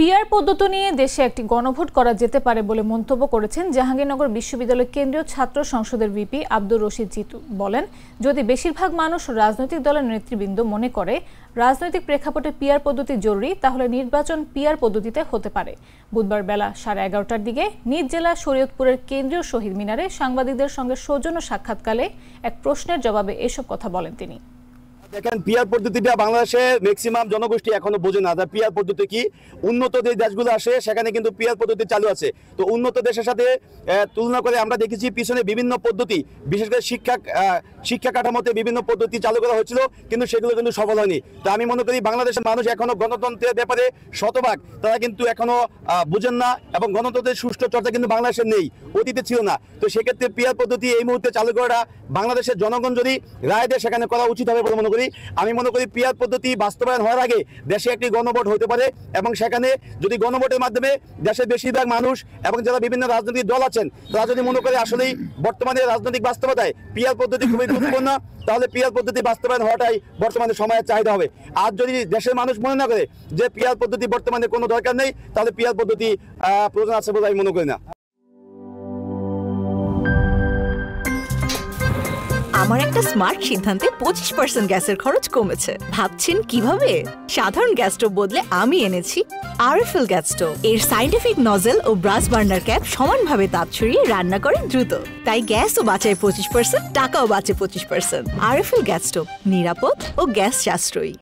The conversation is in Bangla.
পিআর পদ্ধতি নিয়ে দেশে একটি গণভোট করা যেতে পারে বলে মন্তব্য করেছেন জাহাঙ্গীরনগর বিশ্ববিদ্যালয় কেন্দ্রীয় ছাত্র সংসদের ভিপি আব্দুর রশিদ জিতু। বলেন, যদি বেশিরভাগ মানুষ রাজনৈতিক দলের নেতৃবৃন্দ মনে করে রাজনৈতিক প্রেক্ষাপটে পিআর পদ্ধতি জরুরি, তাহলে নির্বাচন পিআর পদ্ধতিতে হতে পারে। বুধবার বেলা 11:30টার দিকে নিজ জেলা শরীয়তপুরের কেন্দ্রীয় শহীদ মিনারে সাংবাদিকদের সঙ্গে সৌজন্য সাক্ষাৎকালে এক প্রশ্নের জবাবে এসব কথা বলেন তিনি। দেখেন, পিআর পদ্ধতিটা বাংলাদেশে ম্যাক্সিমাম জনগোষ্ঠী এখনো বোঝে না। পিআর পদ্ধতি কি, উন্নত যে দেশগুলো আসে সেখানে কিন্তু পিআর পদ্ধতি চালু আছে। তো উন্নত দেশের সাথে তুলনা করে আমরা দেখেছি পিছনে বিভিন্ন পদ্ধতি, বিশেষ করে শিক্ষা কাঠামোতে বিভিন্ন পদ্ধতি চালু করা হয়েছিল, কিন্তু সেগুলো কিন্তু সফল হয়নি। তো আমি মনে করি বাংলাদেশের মানুষ এখনো গণতন্ত্রের ব্যাপারে শতভাগ, তারা কিন্তু এখনো বুঝেন না, এবং গণতন্ত্রের সুষ্ঠু চর্চা কিন্তু বাংলাদেশে নেই, অতীতে ছিল না। তো সেক্ষেত্রে পিআর পদ্ধতি এই মুহূর্তে চালু করাটা বাংলাদেশের জনগণ যদি রায় দেয় সেখানে করা উচিত হবে বলে মনে করি। আমি মনে করি পিআর পদ্ধতি বাস্তবায়ন হওয়ার আগে দেশে একটি গণভোট হতে পারে, এবং সেখানে যদি গণভোটের মাধ্যমে দেশের বেশিরভাগ মানুষ এবং যারা বিভিন্ন রাজনৈতিক দল আছেন তারা যদি মনে করে আসলেই বর্তমানে রাজনৈতিক বাস্তবতায় পিআর পদ্ধতি খুবই গুরুত্বপূর্ণ, তাহলে পিআর পদ্ধতি বাস্তবায়ন হওয়াটাই বর্তমানে সময়ের চাহিদা হবে। আর যদি দেশের মানুষ মনে না করে যে পিআর পদ্ধতি বর্তমানে কোনো দরকার নেই, তাহলে পিআর পদ্ধতি প্রয়োজন আছে বলে আমি মনে করি না। আমার একটা স্মার্ট সিদ্ধান্তে 25% গ্যাসের খরচ কমেছে। ভাবছেন কিভাবে? সাধারণ গ্যাস স্টোভ বদলে আমি এনেছি আরএফএল গ্যাস স্টোভ। এর সাইন্টিফিক নজল ও ব্রাস বার্নার ক্যাপ সমানভাবে তাপ ছড়িয়ে রান্না করে দ্রুত, তাই গ্যাসও বাঁচায় 25%, টাকাও বাঁচে 25%। আরএফএল গ্যাস স্টোভ নিরাপদ ও গ্যাস সাশ্রয়ী।